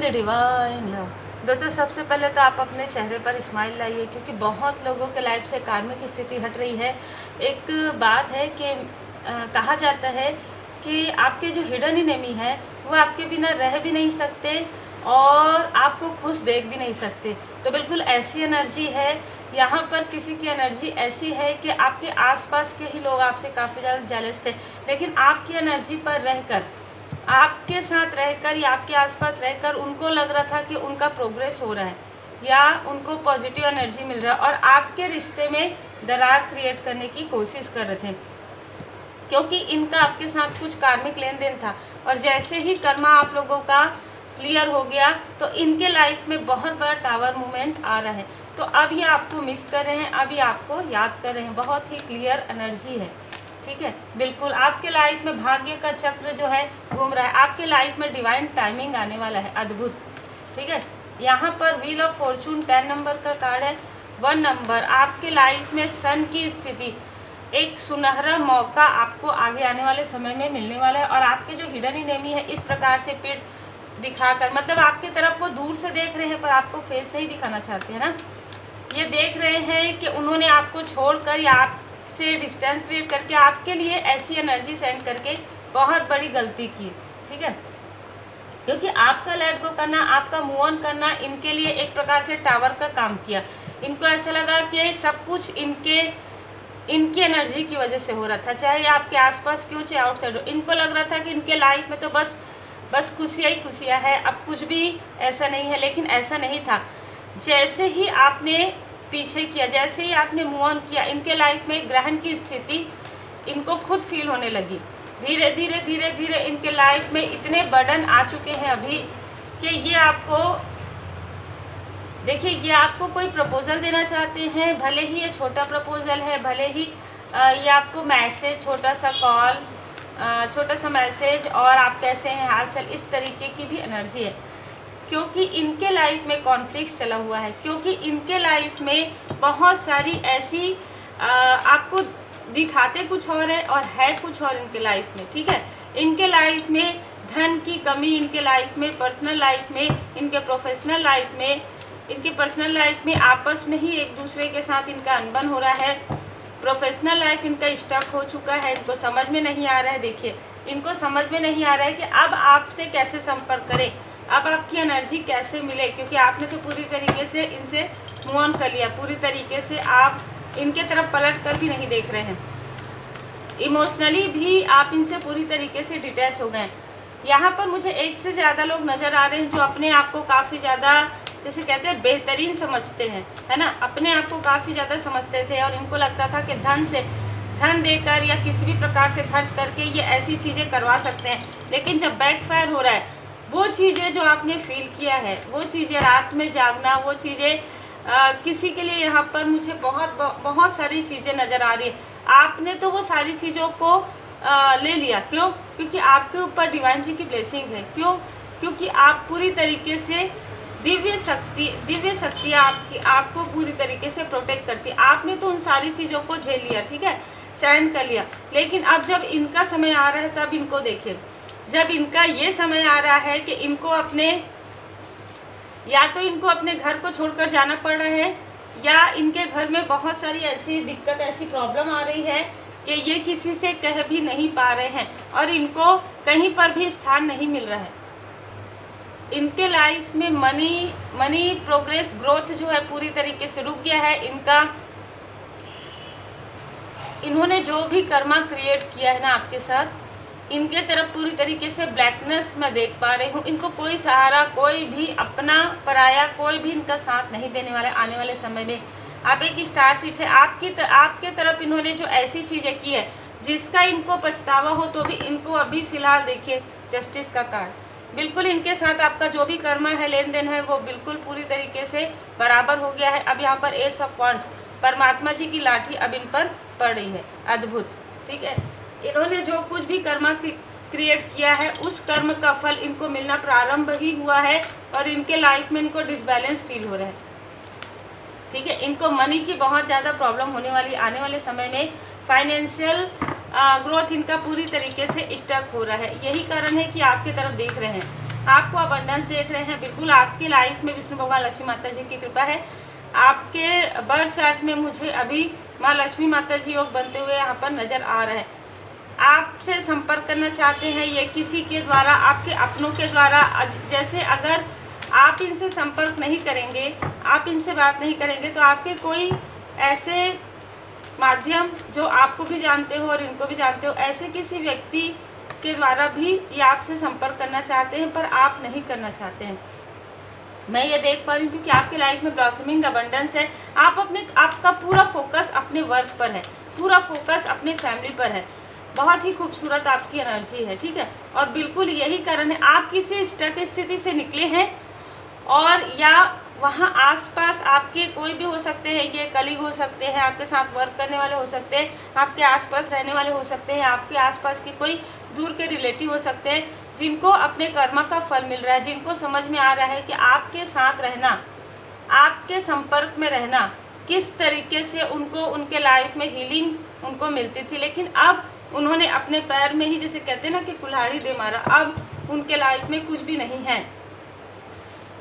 मेरी divine love. दोस्तों सबसे पहले तो आप अपने चेहरे पर स्माइल लाइए, क्योंकि बहुत लोगों के लाइफ से कार्मिक स्थिति हट रही है। एक बात है कि कहा जाता है कि आपके जो हिडन एनिमी है वो आपके बिना रह भी नहीं सकते और आपको खुश देख भी नहीं सकते। तो बिल्कुल ऐसी एनर्जी है यहाँ पर। किसी की एनर्जी ऐसी है कि आपके आसपास के ही लोग आपसे काफ़ी ज़्यादा जेलस थे, लेकिन आपकी एनर्जी पर रहकर, आपके साथ रहकर या आपके आसपास रहकर उनको लग रहा था कि उनका प्रोग्रेस हो रहा है या उनको पॉजिटिव एनर्जी मिल रहा है और आपके रिश्ते में दरार क्रिएट करने की कोशिश कर रहे थे, क्योंकि इनका आपके साथ कुछ कार्मिक लेन देन था। और जैसे ही कर्मा आप लोगों का क्लियर हो गया तो इनके लाइफ में बहुत बड़ा टावर मूवमेंट आ रहा है। तो अब ये आपको मिस कर रहे हैं, अभी आपको याद कर रहे हैं। बहुत ही क्लियर एनर्जी है, ठीक है। बिल्कुल आपके लाइफ में भाग्य का चक्र जो है घूम रहा है। आपके लाइफ में डिवाइन टाइमिंग आने वाला है, अद्भुत, ठीक है। यहाँ पर व्हील ऑफ फॉर्चून 10 नंबर का कार्ड है। 1 नंबर आपके लाइफ में सन की स्थिति, एक सुनहरा मौका आपको आगे आने वाले समय में मिलने वाला है। और आपके जो हिडन एनिमी है इस प्रकार से पीठ दिखाकर, मतलब आपकी तरफ वो दूर से देख रहे हैं पर आपको फेस नहीं दिखाना चाहते हैं ना। ये देख रहे हैं कि उन्होंने आपको छोड़कर या आपसे डिस्टेंस क्रिएट करके आपके लिए ऐसी एनर्जी सेंड करके बहुत बड़ी गलती की, ठीक है। क्योंकि आपका लेट गो करना, आपका मूव ऑन करना इनके लिए एक प्रकार से टावर का काम किया। इनको ऐसा लगा कि सब कुछ इनकी एनर्जी की वजह से हो रहा था, चाहे आपके आसपास क्यों चाहे आउटसाइड हो। इनको लग रहा था कि इनके लाइफ में तो बस खुशियाँ ही खुशियाँ है, अब कुछ भी ऐसा नहीं है, लेकिन ऐसा नहीं था। जैसे ही आपने पीछे किया, जैसे ही आपने मूव ऑन किया, इनके लाइफ में ग्रहण की स्थिति इनको खुद फील होने लगी। धीरे धीरे धीरे धीरे इनके लाइफ में इतने बर्डन आ चुके हैं अभी कि ये आपको, देखिए, ये आपको कोई प्रपोजल देना चाहते हैं, भले ही ये छोटा प्रपोजल है, भले ही ये आपको मैसेज, छोटा सा कॉल, छोटा सा मैसेज और आप कैसे हैं, हालचाल, इस तरीके की भी एनर्जी है। क्योंकि इनके लाइफ में कॉन्फ्लिक्ट चला हुआ है, क्योंकि इनके लाइफ में बहुत सारी ऐसी आपको दिखाते कुछ और है और है कुछ और इनके लाइफ में, ठीक है। इनके लाइफ में धन की कमी, इनके लाइफ में पर्सनल लाइफ में, इनके प्रोफेशनल लाइफ में, इनकी पर्सनल लाइफ में आपस में ही एक दूसरे के साथ इनका अनबन हो रहा है। प्रोफेशनल लाइफ इनका स्टक हो चुका है, इनको समझ में नहीं आ रहा है। देखिए, इनको समझ में नहीं आ रहा है कि अब आपसे कैसे संपर्क करें, अब आपकी एनर्जी कैसे मिले, क्योंकि आपने तो पूरी तरीके से इनसे मूव ऑन कर लिया, पूरी तरीके से आप इनके तरफ पलट कर भी नहीं देख रहे हैं। इमोशनली भी आप इनसे पूरी तरीके से डिटैच हो गए। यहाँ पर मुझे एक से ज़्यादा लोग नज़र आ रहे हैं जो अपने आप को काफ़ी ज़्यादा, जैसे कहते हैं, बेहतरीन समझते हैं, है ना। अपने आप को काफ़ी ज़्यादा समझते थे और इनको लगता था कि धन देकर या किसी भी प्रकार से खर्च करके ये ऐसी चीज़ें करवा सकते हैं। लेकिन जब बैकफायर हो रहा है, वो चीज़ें जो आपने फील किया है, वो चीज़ें रात में जागना, वो चीज़ें किसी के लिए यहाँ पर मुझे बहुत सारी चीज़ें नज़र आ रही है। आपने तो वो सारी चीज़ों को ले लिया, क्यों? क्योंकि आपके ऊपर डिवाइन जी की ब्लेसिंग है। क्यों? क्योंकि आप पूरी तरीके से दिव्य शक्ति आपको पूरी तरीके से प्रोटेक्ट करती है। आपने तो उन सारी चीज़ों को झेल लिया, ठीक है, सहन कर लिया। लेकिन अब जब इनका समय आ रहा है तब इनको देखिए, जब इनका ये समय आ रहा है कि इनको अपने घर को छोड़कर जाना पड़ रहा है, या इनके घर में बहुत सारी ऐसी दिक्कत, ऐसी प्रॉब्लम आ रही है कि ये किसी से कह भी नहीं पा रहे हैं और इनको कहीं पर भी स्थान नहीं मिल रहा है। इनके लाइफ में मनी प्रोग्रेस, ग्रोथ जो है पूरी तरीके से रुक गया है। इन्होंने जो भी कर्मा क्रिएट किया है ना आपके साथ, इनके तरफ पूरी तरीके से ब्लैकनेस मैं देख पा रही हूँ। इनको कोई सहारा, कोई भी अपना पराया, कोई भी इनका साथ नहीं देने वाला आने वाले समय में। आप एक स्टार सीट है, आपके तरफ इन्होंने जो ऐसी चीज़ें की है जिसका इनको पछतावा हो, तो भी इनको अभी फिलहाल देखिए जस्टिस का कार्ड, बिल्कुल इनके साथ आपका जो भी कर्मा है, लेन देन है, वो बिल्कुल पूरी तरीके से बराबर हो गया है। अब यहाँ पर एस ऑफ वांड्स, परमात्मा जी की लाठी अब इन पर पड़ रही है, अद्भुत, ठीक है। इन्होंने जो कुछ भी कर्मा क्रिएट किया है उस कर्म का फल इनको मिलना प्रारंभ ही हुआ है और इनके लाइफ में इनको डिसबैलेंस फील हो रहा है, ठीक है। इनको मनी की बहुत ज़्यादा प्रॉब्लम होने वाली आने वाले समय में। फाइनेंशियल ग्रोथ इनका पूरी तरीके से स्टक हो रहा है। यही कारण है कि आपकी तरफ देख रहे हैं। आपको अबंडेंस देख रहे हैं। बिल्कुल आपकी लाइफ में विष्णु भगवान लक्ष्मी माता जी की कृपा है। आपके बर्थ चार्ट में मुझे अभी माँ लक्ष्मी माता जी योग बनते हुए यहाँ पर नज़र आ रहा है। आपसे संपर्क करना चाहते हैं, ये किसी के द्वारा, आपके अपनों के द्वारा। जैसे अगर आप इनसे संपर्क नहीं करेंगे, आप इनसे बात नहीं करेंगे, तो आपके कोई ऐसे माध्यम जो आपको भी जानते हो और इनको भी जानते हो, ऐसे किसी व्यक्ति के द्वारा भी ये आपसे संपर्क करना चाहते हैं, पर आप नहीं करना चाहते हैं। मैं ये देख पा रही हूँ क्योंकि आपकी लाइफ में ब्लॉसमिंग अबंडेंस है। आपका पूरा फोकस अपने वर्क पर है, पूरा फोकस अपने फैमिली पर है। बहुत ही खूबसूरत आपकी एनर्जी है, ठीक है। और बिल्कुल यही कारण है आप किसी स्टक स्थिति से निकले हैं, और या वहाँ आसपास आपके कोई भी हो सकते हैं, ये कलीग हो सकते हैं, आपके साथ वर्क करने वाले हो सकते हैं, आपके आसपास रहने वाले हो सकते हैं, आपके आसपास के कोई दूर के रिलेटिव हो सकते हैं, जिनको अपने कर्मा का फल मिल रहा है, जिनको समझ में आ रहा है कि आपके साथ रहना, आपके संपर्क में रहना किस तरीके से उनको उनके लाइफ में हीलिंग उनको मिलती थी, लेकिन अब उन्होंने अपने पैर में ही, जैसे कहते हैं ना कि कुल्हाड़ी दे मारा, अब उनके लाइफ में कुछ भी नहीं है।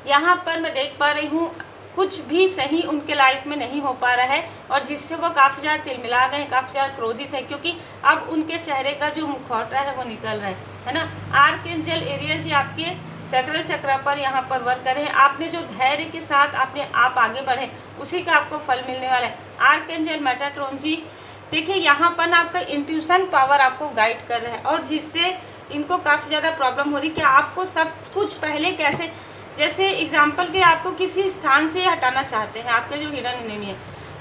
यहाँ पर मैं देख पा रही हूँ कुछ भी सही उनके लाइफ में नहीं हो पा रहा है, और जिससे वो काफ़ी ज़्यादा तिलमिला गए, काफ़ी ज़्यादा क्रोधित है, क्योंकि अब उनके चेहरे का जो मुखौटा है वो निकल रहा है ना। आर्कएंजल एरियल जी आपके सैक्रल चक्र पर यहाँ पर वर्क कर रहे हैं। आपने जो धैर्य के साथ आप आगे बढ़े, उसी का आपको फल मिलने वाला है। आर्कएंजल मेटाट्रॉन जी देखिए, यहाँ पर आपका इंट्यूशन पावर आपको गाइड कर रहा है, और जिससे इनको काफ़ी ज़्यादा प्रॉब्लम हो रही है कि आपको सब कुछ पहले कैसे, जैसे एग्जाम्पल के आपको किसी स्थान से हटाना चाहते हैं, आपके जो हिडन एनिमी है,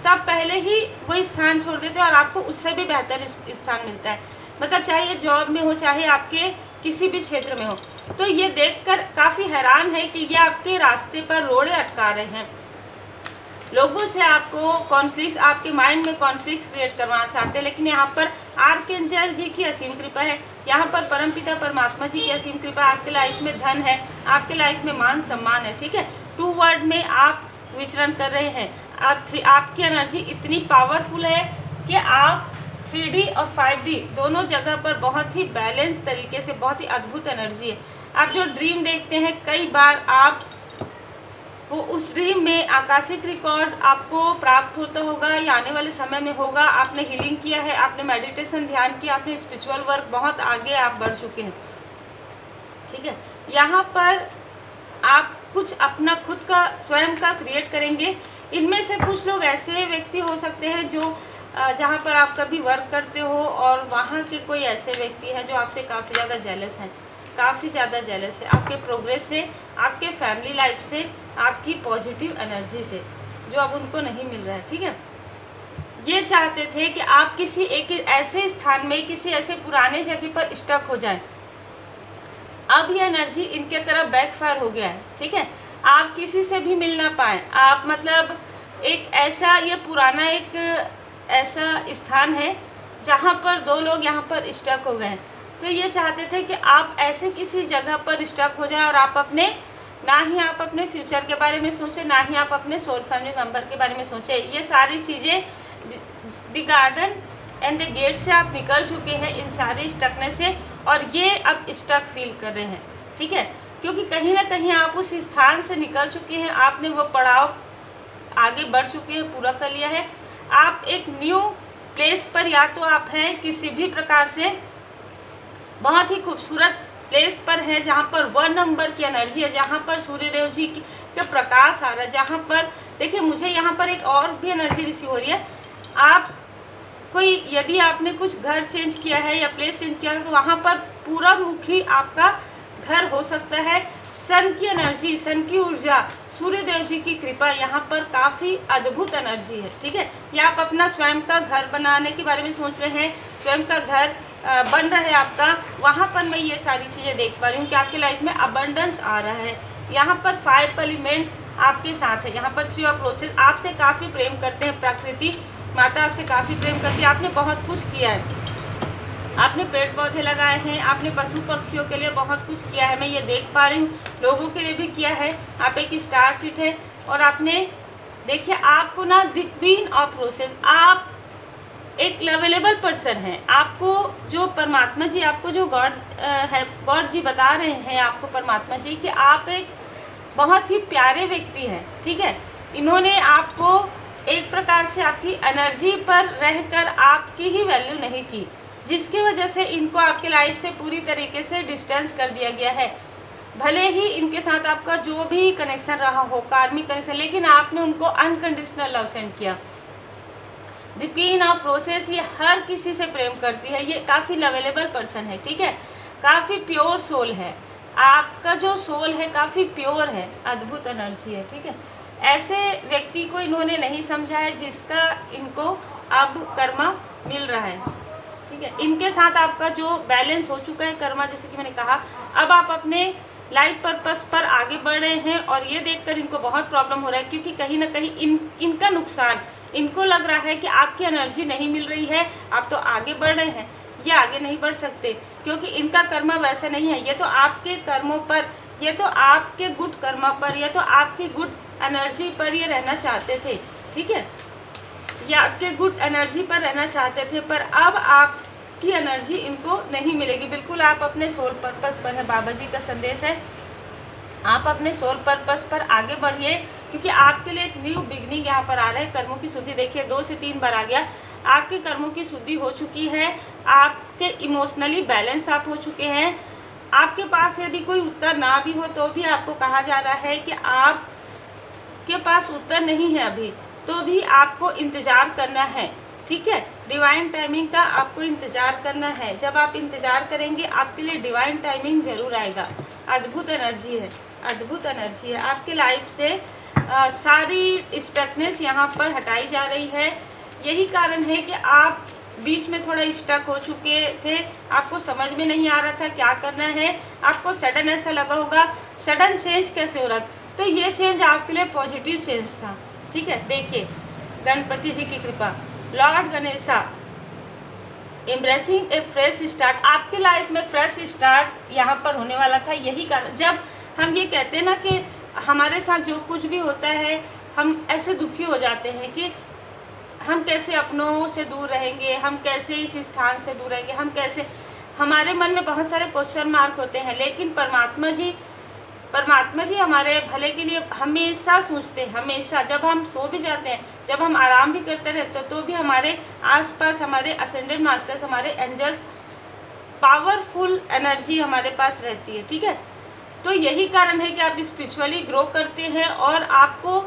तो आप पहले ही वो स्थान छोड़ देते हैं और आपको उससे भी बेहतर स्थान मिलता है। मतलब चाहे जॉब में हो, चाहे आपके किसी भी क्षेत्र में हो। तो ये देखकर काफ़ी हैरान है कि ये आपके रास्ते पर रोड़े अटका रहे हैं, लोगों से आपको कॉन्फ्लिक्ट, आपके माइंड में कॉन्फ्लिक्ट क्रिएट करवाना चाहते हैं। लेकिन यहाँ पर आर्कएंजल जी की असीम कृपा है, यहाँ पर परमपिता परमात्मा जी की असीम कृपा, आपके लाइफ में धन है, आपके लाइफ में मान सम्मान है, ठीक है। 2 वर्ड में आप विचरण कर रहे हैं। आपकी एनर्जी इतनी पावरफुल है कि आप 3D और 5D दोनों जगह पर बहुत ही बैलेंस तरीके से, बहुत ही अद्भुत एनर्जी है। आप जो ड्रीम देखते हैं, कई बार आप वो उस ड्रीम में आकाशिक रिकॉर्ड आपको प्राप्त होता होगा या आने वाले समय में होगा। आपने हीलिंग किया है, आपने मेडिटेशन ध्यान किया, आपने स्पिरिचुअल वर्क, बहुत आगे आप बढ़ चुके हैं, ठीक है। यहाँ पर आप कुछ अपना खुद का स्वयं का क्रिएट करेंगे। इनमें से कुछ लोग ऐसे व्यक्ति हो सकते हैं जो जहाँ पर आप कभी वर्क करते हो, और वहाँ के कोई ऐसे व्यक्ति हैं जो आपसे काफ़ी ज़्यादा जेलस हैं, काफ़ी ज़्यादा जेलस है आपके प्रोग्रेस से, आपके फैमिली लाइफ से, आपकी पॉजिटिव एनर्जी से, जो अब उनको नहीं मिल रहा है, ठीक है। ये चाहते थे कि आप किसी एक ऐसे स्थान में, किसी ऐसे पुराने जगह पर स्टक हो जाएं। अब ये एनर्जी इनके तरफ बैकफायर हो गया है, ठीक है। आप किसी से भी मिल ना पाए, आप मतलब एक ऐसा, ये पुराना एक ऐसा स्थान है जहाँ पर 2 लोग यहाँ पर स्टक हो गए हैं। तो ये चाहते थे कि आप ऐसे किसी जगह पर स्टक हो जाए, और आप अपने, ना ही आप अपने फ्यूचर के बारे में सोचें, ना ही आप अपने सोल फैमिली मेंबर के बारे में सोचें। ये सारी चीज़ें the garden and the gate से आप निकल चुके हैं, इन सारी स्टकनेस से, और ये अब स्टक फील कर रहे हैं, ठीक है। क्योंकि कहीं ना कहीं आप उस स्थान से निकल चुके हैं, आपने वो पड़ाव आगे बढ़ चुके हैं, पूरा कर लिया है। आप एक न्यू प्लेस पर, या तो आप हैं किसी भी प्रकार से बहुत ही खूबसूरत प्लेस पर है, जहाँ पर 1 नंबर की एनर्जी है, जहाँ पर सूर्यदेव जी के प्रकाश आ रहा है, जहाँ पर देखिए मुझे यहाँ पर एक और भी एनर्जी रिसीव हो रही है। आप कोई, यदि आपने कुछ घर चेंज किया है या प्लेस चेंज किया है, तो वहाँ पर पूरा मुखी आपका घर हो सकता है। सन की एनर्जी, सन की ऊर्जा, सूर्यदेव जी की कृपा, यहाँ पर काफ़ी अद्भुत एनर्जी है, ठीक है। या आप अपना स्वयं का घर बनाने के बारे में सोच रहे हैं, स्वयं का घर बन रहा है आपका, वहाँ पर मैं ये सारी चीज़ें देख पा रही हूँ कि आपकी लाइफ में अबंडेंस आ रहा है। यहाँ पर 5 एलिमेंट आपके साथ है, यहाँ पर 3 ऑफ प्रोसेस, आपसे काफ़ी प्रेम करते हैं, प्रकृति माता आपसे काफ़ी प्रेम करती है। आपने बहुत कुछ किया है, आपने पेड़ पौधे लगाए हैं, आपने पशु पक्षियों के लिए बहुत कुछ किया है, मैं ये देख पा रही हूँ, लोगों के लिए भी किया है। आप एक स्टार सीट है, और आपने देखिए आपको ना द क्वीन ऑफ रोसेस, आप एक लेवलेबल पर्सन है। आपको जो परमात्मा जी, आपको जो गॉड है, गॉड जी बता रहे हैं आपको परमात्मा जी कि आप एक बहुत ही प्यारे व्यक्ति हैं, ठीक है। इन्होंने आपको एक प्रकार से आपकी एनर्जी पर रहकर आपकी ही वैल्यू नहीं की, जिसकी वजह से इनको आपके लाइफ से पूरी तरीके से डिस्टेंस कर दिया गया है। भले ही इनके साथ आपका जो भी कनेक्शन रहा हो, कार्मिक कनेक्शन, लेकिन आपने उनको अनकंडीशनल लव सेंड किया। द क्वीन ऑफ प्रोसेस, ये हर किसी से प्रेम करती है, ये काफ़ी लेवलेबल पर्सन है, ठीक है। काफ़ी प्योर सोल है, आपका जो सोल है काफ़ी प्योर है, अद्भुत एनर्जी है, ठीक है। ऐसे व्यक्ति को इन्होंने नहीं समझा है जिसका इनको अब कर्मा मिल रहा है, ठीक है। इनके साथ आपका जो बैलेंस हो चुका है कर्मा, जैसे कि मैंने कहा, अब आप अपने लाइफ पर्पस पर आगे बढ़ रहे हैं और ये देखकर इनको बहुत प्रॉब्लम हो रहा है, क्योंकि कहीं ना कहीं इनका नुकसान, इनको लग रहा है कि आपकी एनर्जी नहीं मिल रही है, आप तो आगे बढ़ रहे हैं, ये आगे नहीं बढ़ सकते क्योंकि इनका कर्मा वैसा नहीं है। ये तो आपके कर्मों पर, ये तो आपके गुड कर्मा पर, ये तो आपकी गुड एनर्जी पर ये रहना चाहते थे, ठीक है। ये आपके गुड एनर्जी पर रहना चाहते थे, पर अब आपकी एनर्जी इनको नहीं मिलेगी। बिल्कुल आप अपने सोल पर्पस पर है, बाबा जी का संदेश है, आप अपने सोल पर्पस पर आगे बढ़िए, क्योंकि आपके लिए एक न्यू बिगनिंग यहाँ पर आ रहा है। कर्मों की शुद्धि देखिए 2 से 3 बार आ गया, आपके कर्मों की शुद्धि हो चुकी है, आपके इमोशनली बैलेंस आप हो चुके हैं। आपके पास यदि कोई उत्तर ना भी हो तो भी आपको कहा जा रहा है कि आपके पास उत्तर नहीं है अभी, तो भी आपको इंतज़ार करना है, ठीक है। डिवाइन टाइमिंग का आपको इंतज़ार करना है। जब आप इंतज़ार करेंगे आपके लिए डिवाइन टाइमिंग ज़रूर आएगा। अद्भुत एनर्जी है, अद्भुत एनर्जी है। आपके लाइफ से सारी स्टकनेस यहाँ पर हटाई जा रही है। यही कारण है कि आप बीच में थोड़ा स्टक हो चुके थे, आपको समझ में नहीं आ रहा था क्या करना है, आपको सडन ऐसा लगा होगा सडन चेंज कैसे हो रहा, तो ये चेंज आपके लिए पॉजिटिव चेंज था, ठीक है। देखिए गणपति जी की कृपा, लॉर्ड गणेशा, एम्ब्रेसिंग ए फ्रेश स्टार्ट, आपके लाइफ में फ्रेश स्टार्ट यहाँ पर होने वाला था। यही कारण, जब हम ये कहते हैं ना कि हमारे साथ जो कुछ भी होता है हम ऐसे दुखी हो जाते हैं कि हम कैसे अपनों से दूर रहेंगे, हम कैसे इस स्थान से दूर रहेंगे, हम कैसे, हमारे मन में बहुत सारे क्वेश्चन मार्क होते हैं, लेकिन परमात्मा जी हमारे भले के लिए हमेशा सोचते हैं। हमेशा जब हम सो भी जाते हैं, जब हम आराम भी करते रहते हैं, तो भी हमारे आसपास हमारे असेंडेड मास्टर्स, हमारे एंजल्स, पावरफुल एनर्जी हमारे पास रहती है, ठीक है। तो यही कारण है कि आप स्पिरिचुअली ग्रो करते हैं और आपको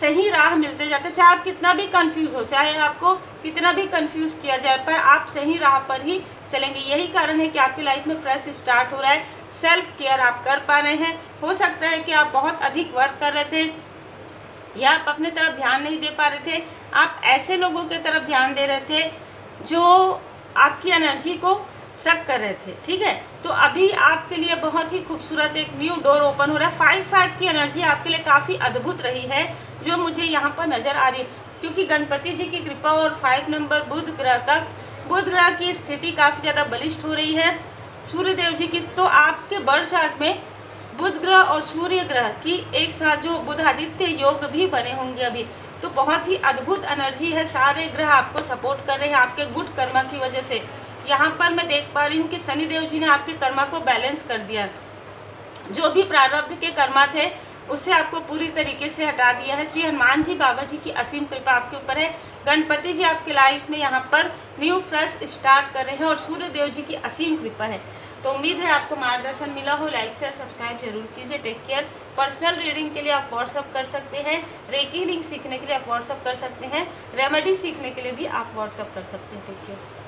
सही राह मिलते जाते हैं। चाहे आप कितना भी कंफ्यूज हो, चाहे आपको कितना भी कंफ्यूज किया जाए, पर आप सही राह पर ही चलेंगे। यही कारण है कि आपकी लाइफ में फ्रेश स्टार्ट हो रहा है। सेल्फ केयर आप कर पा रहे हैं। हो सकता है कि आप बहुत अधिक वर्क कर रहे थे या आप अपने तरफ ध्यान नहीं दे पा रहे थे, आप ऐसे लोगों की तरफ ध्यान दे रहे थे जो आपकी एनर्जी को सक कर रहे थे, ठीक है। तो अभी आपके लिए बहुत ही खूबसूरत एक न्यू डोर ओपन हो रहा है। 5 की एनर्जी आपके लिए काफ़ी अद्भुत रही है जो मुझे यहाँ पर नज़र आ रही है, क्योंकि गणपति जी की कृपा और 5 नंबर बुध ग्रह तक, बुध ग्रह की स्थिति काफ़ी ज़्यादा बलिष्ठ हो रही है। सूर्य देव जी की, तो आपके बर्थ चार्ट में बुध ग्रह और सूर्य ग्रह की एक साथ जो बुधादित्य योग भी बने होंगे अभी, तो बहुत ही अद्भुत एनर्जी है। सारे ग्रह आपको सपोर्ट कर रहे हैं आपके गुड कर्मा की वजह से। यहाँ पर मैं देख पा रही हूँ कि शनि देव जी ने आपके कर्मा को बैलेंस कर दिया, जो भी प्रारब्ध के कर्मा थे उसे आपको पूरी तरीके से हटा दिया है। श्री हनुमान जी बाबा जी की असीम कृपा आपके ऊपर है। गणपति जी आपके लाइफ में यहाँ पर न्यू फ्रेश स्टार्ट कर रहे हैं और सूर्य देव जी की असीम कृपा है। तो उम्मीद है आपको मार्गदर्शन मिला हो। लाइक शेयर सब्सक्राइब जरूर कीजिए। Take care. पर्सनल रीडिंग के लिए आप व्हाट्सअप कर सकते हैं, रेकी रीडिंग सीखने के लिए आप व्हाट्सअप कर सकते हैं, रेमेडी सीखने के लिए भी आप व्हाट्सअप कर सकते हैं। Take care.